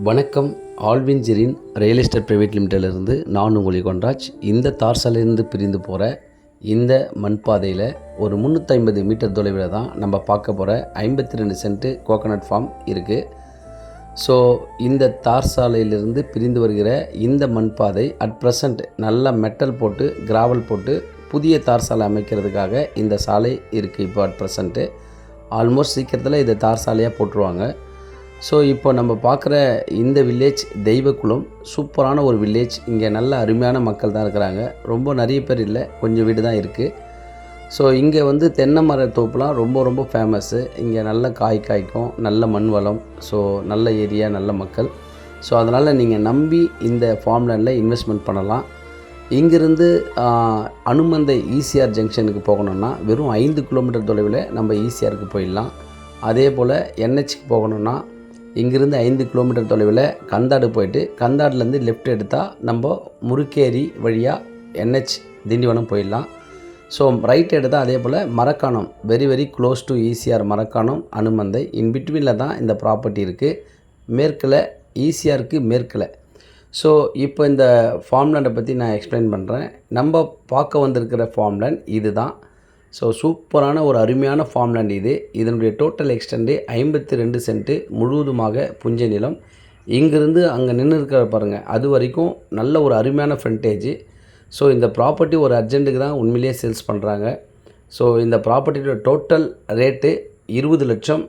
வணக்கம். ஆல்வின்ஜரின் real estate private லிமிட்டடிலிருந்து நான் உங்கள் கொன்ராஜ். இந்த தார் சாலையிலிருந்து பிரிந்து போகிற இந்த மண் பாதையில் ஒரு 350 மீட்டர் தொலைவில் தான் நம்ம பார்க்க போகிற 52 சென்ட் கோகனட் ஃபார்ம் இருக்குது. ஸோ இந்த தார் சாலையிலிருந்து பிரிந்து வருகிற இந்த மண் பாதை அட் ப்ரெசண்ட் நல்லா மெட்டல் போட்டு கிராவல் போட்டு புதிய தார் சாலை அமைக்கிறதுக்காக இந்த சாலை இருக்குது. இப்போ அட் ப்ரெசண்ட்டு ஆல்மோஸ்ட் சீக்கிரத்தில் இதை தார் சாலையாக போட்டுருவாங்க. ஸோ இப்போ நம்ம பார்க்குற இந்த வில்லேஜ் தெய்வக்குளம் சூப்பரான ஒரு வில்லேஜ். இங்கே நல்ல அருமையான மக்கள் தான் இருக்கிறாங்க. ரொம்ப நிறைய பேர் இல்லை, கொஞ்சம் வீடு தான் இருக்குது. ஸோ இங்கே வந்து தென்னை மர தோப்புலாம் ரொம்ப ஃபேமஸ்ஸு. இங்கே நல்ல காய்க்கும், நல்ல மண் வளம். ஸோ நல்ல ஏரியா, நல்ல மக்கள். ஸோ அதனால் நீங்கள் நம்பி இந்த ஃபார்ம் லேண்டில் இன்வெஸ்ட்மெண்ட் பண்ணலாம். இங்கேருந்து அனுமந்தை ஈசிஆர் ஜங்ஷனுக்கு போகணுன்னா வெறும் 5 கிலோமீட்டர் தொலைவில் நம்ம ஈசிஆருக்கு போயிடலாம். அதே போல் என்ஹெச்க்கு போகணுன்னா இங்கிருந்து 5 கிலோமீட்டர் தொலைவில் கந்தாடு போயிட்டு கந்தாடுலேருந்து லெஃப்ட் எடுத்தால் நம்ம முறுக்கேரி வழியாக என்ஹெச் திண்டிவனம் போயிடலாம். ஸோ ரைட் எடுத்தால் அதே போல் Marakkanam very close to ECR Marakkanam Anumandai இன்பிட்வீனில் தான் இந்த ப்ராப்பர்ட்டி இருக்குது. மேற்கில் ஈசிஆருக்கு மேற்கில். ஸோ இப்போ இந்த ஃபார்ம் லேண்டை பற்றி நான் எக்ஸ்பிளைன் பண்ணுறேன். நம்ம பார்க்க வந்திருக்கிற ஃபார்ம் லேண்ட் இது தான். ஸோ சூப்பரான ஒரு அருமையான ஃபார்ம் லேண்ட் இது. இதனுடைய டோட்டல் எக்ஸ்டெண்டு 52 சென்ட்டு முழுவதுமாக புஞ்சை நிலம். இங்கிருந்து அங்கே நின்று இருக்கிற பாருங்கள், அது வரைக்கும் நல்ல ஒரு அருமையான ஃப்ரண்டேஜ். ஸோ இந்த ப்ராப்பர்ட்டி ஒரு அர்ஜென்ட்டுக்கு தான் உண்மையிலேயே சேல்ஸ் பண்ணுறாங்க. ஸோ இந்த ப்ராப்பர்ட்டியோட டோட்டல் ரேட்டு 20 லட்சம்.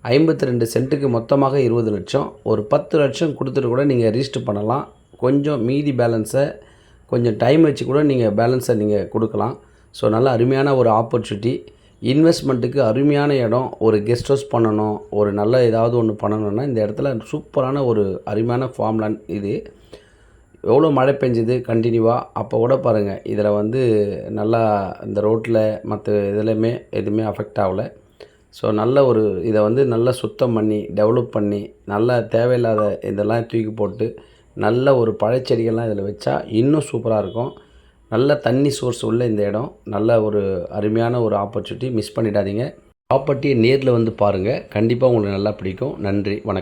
52 சென்ட்டுக்கு மொத்தமாக 20 லட்சம். ஒரு 10 லட்சம் கொடுத்துட்டு கூட நீங்கள் ரிஜிஸ்டர் பண்ணலாம். கொஞ்சம் மீதி பேலன்ஸை கொஞ்சம் டைம் வச்சு கூட நீங்கள் பேலன்ஸை நீங்கள் கொடுக்கலாம். ஸோ நல்ல அருமையான ஒரு ஆப்பர்ச்சுனிட்டி. இன்வெஸ்ட்மெண்ட்டுக்கு அருமையான இடம். ஒரு கெஸ்ட் ஹவுஸ் பண்ணணும், ஒரு நல்ல ஏதாவது ஒன்று பண்ணணுன்னா இந்த இடத்துல சூப்பரான ஒரு அருமையான ஃபார்ம் லேண்ட் இது. எவ்வளோ மழை பெஞ்சுது கண்டினியூவாக, அப்போ கூட பாருங்கள் இதில் வந்து நல்லா இந்த ரோட்டில் மற்ற இதுலையுமே எதுவுமே அஃபெக்ட் ஆகலை. ஸோ நல்ல ஒரு இதை வந்து நல்லா சுத்தம் பண்ணி டெவலப் பண்ணி நல்லா தேவையில்லாத இதெல்லாம் தூக்கி போட்டு நல்ல ஒரு பழச்செடிகள்லாம் இதில் வச்சா இன்னும் சூப்பராக இருக்கும். நல்ல தண்ணி சோர்ஸ் உள்ள இந்த இடம் நல்ல ஒரு அருமையான ஒரு ஆப்பர்ச்சுனிட்டி. மிஸ் பண்ணிடாதீங்க. ப்ராப்பர்ட்டியை நேரில் வந்து பாருங்கள், கண்டிப்பாக உங்களுக்கு நல்லா பிடிக்கும். நன்றி, வணக்கம்.